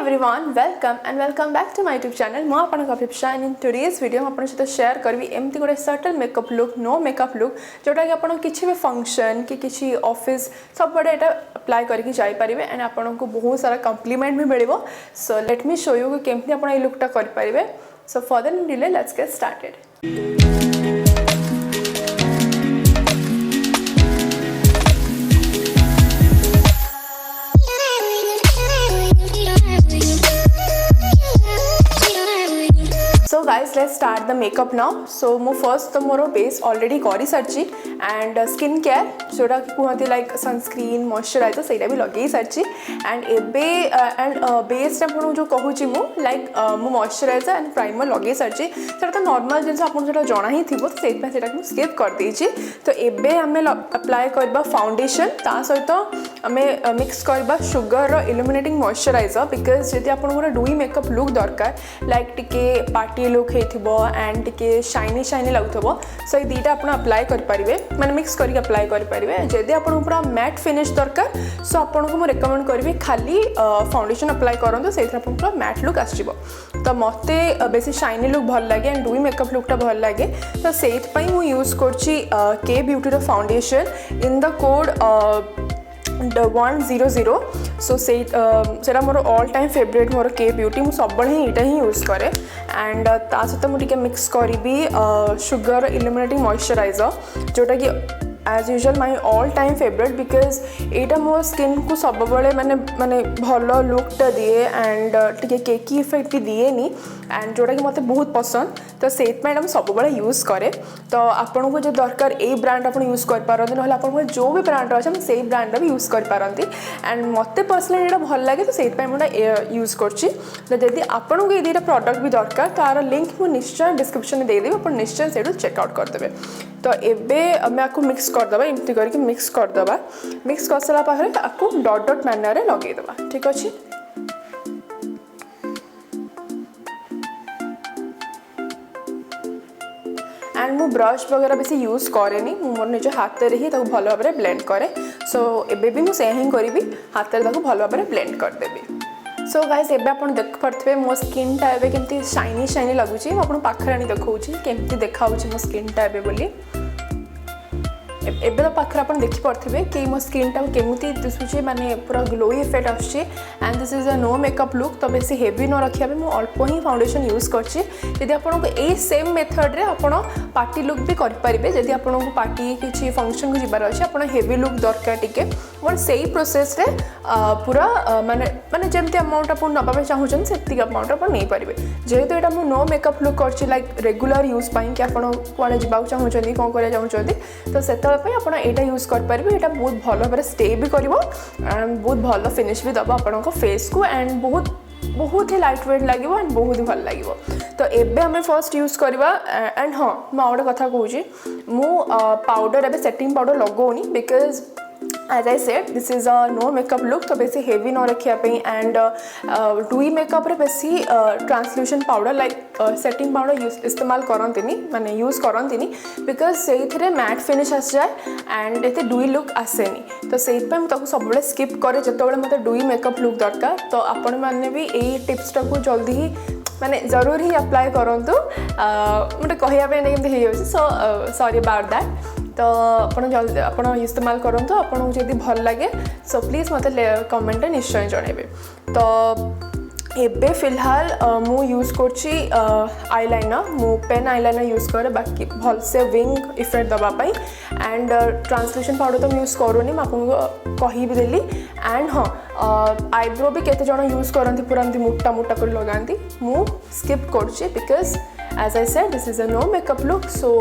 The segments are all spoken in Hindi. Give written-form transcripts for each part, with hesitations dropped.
everyone, welcome and welcome back to my YouTube channel. मैं आपन कपिक्षा and in today's video आपन सहित शेयर करबी एमती गोटे subtle makeup look no makeup look जोटा कि आपन किछि भी फंक्शन कि किछि ऑफिस सब बड़े एटा अप्लाई करके जाई परिबे एंड आपन को बहुत सारा कॉम्प्लीमेंट भी मिलिबो. So let me show you कि केमती आपन ए लुकटा कर परिबे. So further delay let's get started. So guys, let's start the makeup now. So मो first तो मोरो बेस ऑलरेडी करी सारची एंड स्किन केयर जोटा कहते लाइक सनस्क्रीन मॉइस्चराइजर सेटा भी लगे सारची एंड एबे एंड बेस आपन जो कहूची मु लाइक मो मॉइस्चराइजर एंड प्राइमर लगे सारची सेटा तो नॉर्मल जिंस आपन जेटा जणा ही थिबो सेट पे सेटा को स्किप कर देची. तो एबे हमें अप्लाई करबा फाउंडेशन ता सहित हमें मिक्स करबा शुगर रो इल्यूमिनेटिंग मॉइस्चराइजर बिकॉज जदी आपन को डुई मेकअप लुक दरकार लाइक टिके पार्टी लुक हेथिबो एंड टिके शाइनी शाइनी लागुथबो सो ए दीटा आपण अप्लाई कर परिबे माने मिक्स करके अप्लाई कर परिबे. जदी आपण पूरा मैट फिनिश दरकार सो आपण को म रेकमेंड करबी खाली फाउंडेशन अप्लाई करंतो सेथरा आपण पूरा मैट लुक आसीबो. तो मते बेसी शाइनी लुक भल लागे एंड डुई मेकअप लुकटा भल लागे तो सेथ पई मु यूज करची के ब्यूटी रो foundation in the code 100. So सेटा मोर ऑल टाइम फेवरेट मोर के ब्यूटी मु सब बळे एटा ही यूज करे एंड ता सहित मु टिके मिक्स करिबी शुगर इल्यूमिनेटिंग मॉइस्चराइजर जोटा कि as usual my all time favourite because एटा मो स्किन को सब बळे माने माने भलो लुकटा दिए एंड टिके केकी इफेक्ट भी दिए नी एंड जोटा कि मते बहुत पसंद तो सेट में हम सब बळे यूज करे. तो आपन को जो दरकार ए ब्रांड आपन यूज कर पारंती नहले आपन को जो भी ब्रांड अछि हम सेही ब्रांड भी यूज कर पारंती एंड मते पर्सनली एटा भल लागे तो सेट पे मुडा यूज करछि. तो यदि आपन को ए दीटा प्रोडक्ट भी दरकार तार लिंक मु निश्चय डिस्क्रिप्शन में दे देबे आपन निश्चय सेडू चेक आउट कर देबे. तो एबे मैं आपको मिक्स कर दबा एमती करके मिक्स कर दबा. मिक्स कर सला पाखरे आपको डॉट डॉट मैनर रे लगे दबा. ठीक अछि. एंड मु ब्रश वगैरह बेसी यूज करे नी मु मोर निज हाथ रे ही ताको भलो भाबरे ब्लेंड करे. सो एबे भी मु सेही करबी हाथ रे ताको भलो भाबरे ब्लेंड कर देबी. सो गाइस एबे आपण देख परथबे मो स्किन टा एबे केमती शाइनी शाइनी लागुची आपण पाखरे आनी देखौची केमती देखाउची मो स्किन टा एबे बोली एबे तो पाखरे आपण देखि परथबे कि मो स्किन टा केमती दिसुची माने पूरा ग्लोई इफेक्ट आछी and this is a no makeup look. तो बेसी हेवी न रखिया बे मु अल्प ही फाउंडेशन यूज करची. यदि आपण को ए सेम मेथड रे आपण पार्टी लुक भी कर परिबे यदि आपण को पार्टी किछि फंक्शन को जिबार अछि आपण हेवी लुक दरकार टिके वन सेही प्रोसेस रे पूरा माने माने जेमती अमाउंट आपण नबा पे चाहउछन सेती अमाउंट आपण नै परिबे. जेहेतु एटा मु नो मेकअप लुक करची लाइक रेगुलर यूज पई कि आपण कोने जिबाउ चाहउछन कोन करे चाहउछन तो सेत आपण एटा यूज कर परिबे. एटा बहुत भलो भाबरे स्टे भी करिवो एंड बहुत भलो फिनिश भी दबा आपण को फेस को एंड बहुत ही लाइट वेट लागिवो एंड बहुत ही भल लागिवो. तो एबे हमें फर्स्ट यूज करवा एंड हाँ मैं गोटे कथा कहूँ मु पाउडर एबे सेटिंग पाउडर लगौनी because as I said this is a no makeup look तो बेसी हेवी न रखिया पे एंड डुई मेकअप रे बेसी translucent powder like setting powder use इस्तेमाल करंतिनी माने यूज करंतिनी बिकॉज सेही थरे मैट फिनिश आस जाए एंड एते डुई लुक आसेनी. तो सेही पे हम ताको सब बळे स्किप करे जतबेले मते डुई मेकअप लुक दरकार. तो आपण माने भी ए टिप्स टा को जल्दी ही माने जरूर ही अप्लाई करंतु मते कहिया पे नै केमते हे सो सॉरी अबाउट दैट. तो आपण जल्दी आपण इस्तेमाल करंतु आपण जदी भल लागे सो प्लीज मते कमेंट निश्चय जणेबे. तो एबे फिलहाल मु यूज करची आईलाइनर मु पेन आईलाइनर यूज करे बाकी भल से विंग इफेक्ट दबा पाई एंड ट्रांसल्यूशन पाउडर तो यूज करूनी आपन को कहि भी देली. एंड हाँ आईब्रो भी केते जण यूज करंती पूरा मोटा मोटा कर लगांती मु स्किप करची because as I said this is a no makeup look. So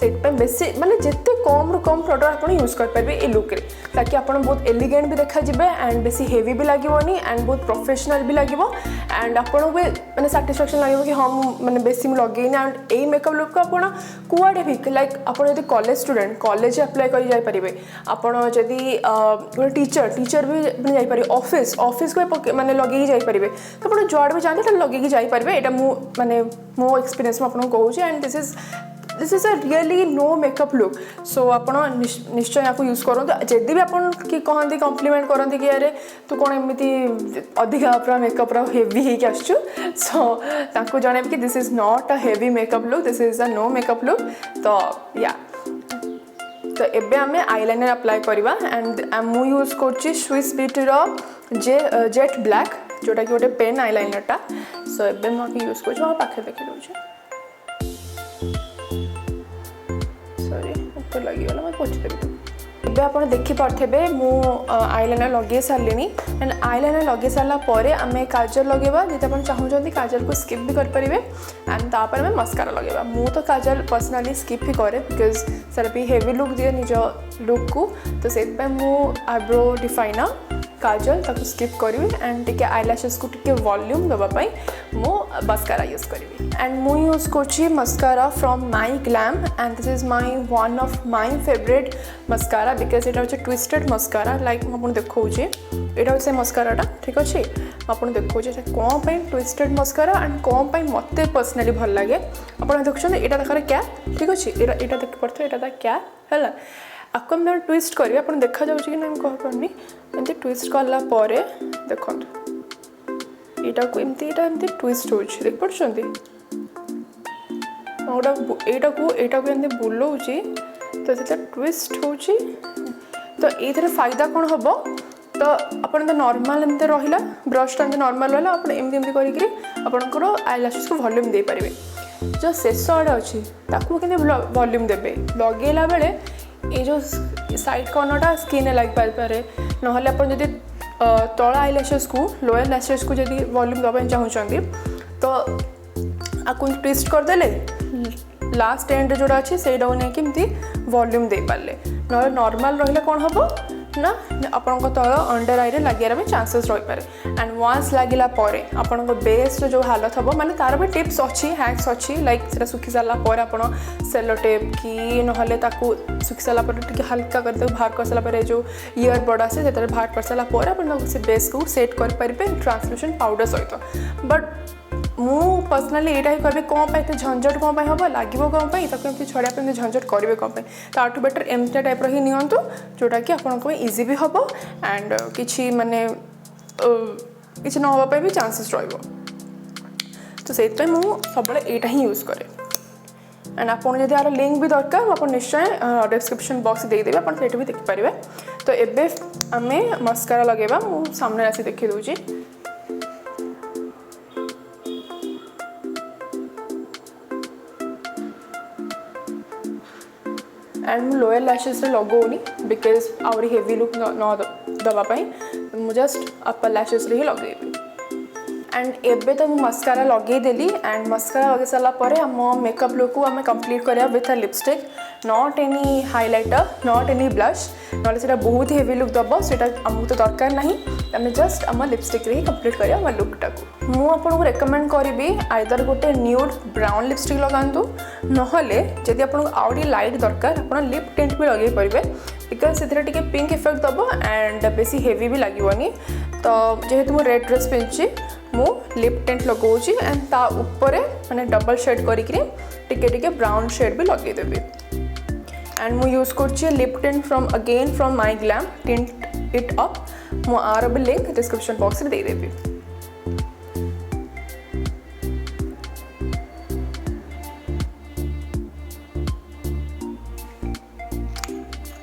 set पे बेसी माने जिते कम रू कम प्रोडक्ट आपण यूज कर पारबे ए लुक रे ताकि आपण बहुत एलिगेंट भी देखा जिबे एंड बेसी हेवी भी लागिवोनी एंड बहुत प्रोफेशनल भी लागिवो एंड आपण को माने सैटिस्फैक्शन लागिवो कि हां माने बेसी लगेनी एंड ए मेकअप लुक को आपण कुआडे भी लाइक आपण यदि कॉलेज स्टूडेंट कॉलेज अप्लाई करि जाय परिबे आपण यदि टीचर भी जाय पारि ऑफिस को माने लगे जाय परिबे तो आपण जॉब भी जाने त लगे जाय परिबे. एटा मु माने मो एक्सपीरियंस में आपण कहूची and this is this is a really no makeup look so आप निश्चय यहाँ यूज करूँ जदि भी आप कहते कम्प्लीमेंट करते कि अरे तू कौन एमती अधिका पूरा मेकअप हेवी हो सो जनइबी कि this is not a heavy makeup look this is a no makeup look तो या तो एबे आमे आईलाइनर अप्लाई करवा एंड मु यूज कर स्विस ब्यूटीर जेट ब्लैक जोटा कि गोटे पेन आईलाइनरटा सो एबे मुझे यूज कर पाखे देखी दूसरी सॉरी ऊपर लगिगला मैं पोछदेवी ଏବେ ଆପଣ ଦେଖିପାରୁଥିବେ ମୁଁ ଆଇଲାଇନର ଲଗାଇ ସାରିଲିଣି ଆଣ୍ଡ ଆଇଲାଇନର ଲଗାଇ ସାରିଲା ପରେ ଆମେ କାଜଲ ଲଗାଇବା ଯଦି ଆପଣ ଚାହୁଁଛନ୍ତି କାଜଲକୁ ସ୍କିପ୍ ବି କରିପାରିବେ ଆଣ୍ଡ ତାପରେ ଆମେ ମସ୍କାରା ଲଗାଇବା ମୁଁ ତ କାଜଲ ପର୍ସନାଲି ସ୍କିପ୍ ହିଁ କରେ ବିକଜ ସେଟା ବି ହେଭି ଲୁକ୍ ଦିଏ ନିଜ ଲୁକ୍କୁ ତ ସେଥିପାଇଁ ମୁଁ ଆଇବ୍ରୋ ଡିଫାଇନର काजल ताको स्किप करी एंड टिके आईलैशेस को टिके वॉल्यूम दवापाई मो मस्कारा यूज करी एंड मु यूज कर mascara from my glam and this is my one of my favourite mascara because एटा होचे ट्विस्टेड मस्कारा लाइक मैं देखौजे एटा होचे मस्काराटा ठीक अच्छे आपन देखौजे कौन पे ट्विस्टेड मस्कारा एंड कौन पे मते पर्सनली भल लगे आपन देखछन एटा देखरे क्या ठीक अच्छे एटा देख पड़थे एटा दा क्या हैला आपको मैं ट्विस्ट करी आप देखा जाऊँ कि ना कह पार्नी एमती ट्विस्ट कला देखो यहाँ को एमती ट्विस्ट हो देख पार्टी गोटा एमती बुलाऊँगी तो से ट्विस्ट हो तो ये फायदा कौन हम तो आप नॉर्मल एमती रहा ब्रशटा एमती नॉर्मल रहा आप एमती करके आईलैशेस को वॉल्यूम दे पारे जो शेष आड़े अच्छी वॉल्यूम देवे लगेला बेले ये जो साइड कॉर्नरटा स्किन लग पारे ना आप तल आईलैशेस को लोअर लैशेस को जब वॉल्यूम दवाई चाहूँगी तो आपको ट्विस्ट करदे लास्ट एंड जोड़ा अच्छे से वॉल्यूम दे पारे ना नॉर्मल रहा कौन हम ना आपण तल अंडर आई लगे भी चांसेस रही पारे एंड वन्स लगिला आपण बेस जो हालत हम माने तार भी टिप्स अच्छी हैक्स अच्छी लाइक से सुखी सारापर आप सेलो टेप कि ना सुखी सारापर हल्का कर बाहर कर सारापर जो इयर बड आसे से बाहर कर सारापर आप से बेस को सेट करेंगे ट्रांसल्यूशन पाउडर सहित बट मु पर्सनाली यहाँ ही कह कौन पे झंझट कौन पे हम लगे कौन पे एमती छड़ा झंझट करेंगे कौन पे ताठू बेटर एमती टाइप ही नियंतु जोटा कि आपको इजी भी हम एंड किसी माने किसी नापी भी चांसेस रही तो से सब यहाँ ही यूज कै एंड आपको जब यार लिंक भी दरकार आप निश्चय डिस्क्रिप्शन बॉक्स देदेवी आप भी देखिपारे तो एबे आमे मस्कारा लगेगा मु सामने आसी देखी दूची एंड मु लोअर लैशेस लगौनी बिकज आउरी हेवी लुक न दवापाई मु जस्ट अपर लैशेस ही लगेबी एंड एबे तो मु मस्कारा लगेदेली एंड मस्कारा लगे सारापर आम मेकअप लुक को आम कंप्लीट करा with a lipstick not any highlighter not any blush ना बहुत हेवी लुक दब से आमको तो दरकार ना आम जस्ट आम लिपस्टिक ही कंप्लीट करा आम लुकटा को मुझे रेकमेंड करी आइदर गोटे न्यूड ब्राउन लिपस्टिक लगातु नहले जदि आपको आउरी लाइट दरकार आप लिप टिंट भी लगे पारे बिकज से पिंक इफेक्ट दब एंड बेसी हेवी भी लगे तो जेहेतु मुझे रेड ड्रेस पिंधि मु लिप टिंट लगाऊँ एंड ता उपरे माने डबल शेड करके ब्राउन शेड भी लगेदेवी एंड मु यूज कर lip tint from my glam tint it up मु आर भी लिंक डिस्क्रिप्शन बॉक्स में देदेवी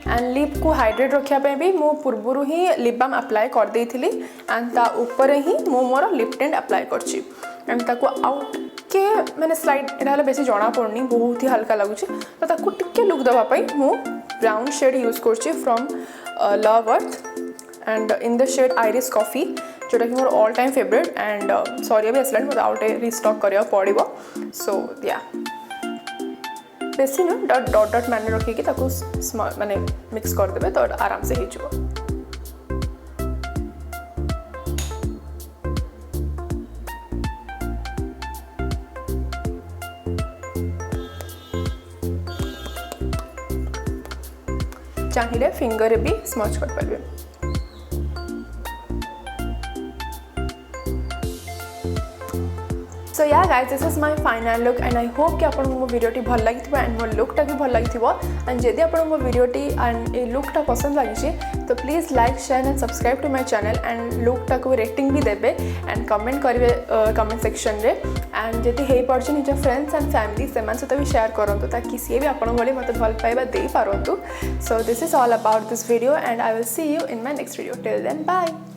एंड लिप को हाइड्रेट रखापी भी मु पूर्व ही लिप बाम अप्लाई कर देइथिली एंड ता ऊपर ही मु मोर लिप टिंट अप्लाई करछि एंड ताको आउट के मैंने स्लाइड एटा बेसी जना पड़नी बहुत ही हल्का लगुच तो ताको टिके लुक दवापाई मु ब्राउन शेड यूज करछि from love earth and in the shade iris coffee जोटा कि मोर all time favourite and sorry भी आसला मतलब आउटे रिस्टॉक करिया पड़िबो सो या बेसी ना डॉट डॉट डॉट मैंने रखिकी माने मिक्स करदे तो आराम से हो चाहिए फिंगर भी स्मच कर पारे सो या guys this is my final look and I hope कि आपको मो वीडियोटी भल लगी एंड मो लुकटा भी भल लगी एंड जदि आपको मो वीडियोटी एंड ये लुकटा पसंद लगी तो please like share and subscribe to my channel and लुकटा को रेटिंग भी देबे एंड कमेंट करेंगे कमेंट सेक्शन रे एंड जदि हे पड़छ निज फ्रेंड्स एंड फैमिली से सहित भी शेयर करूँ ताकि सी भी आपन भली मत भल पाइबा दे पारंतु so this is all about this video and I will see you in my next video till then bye.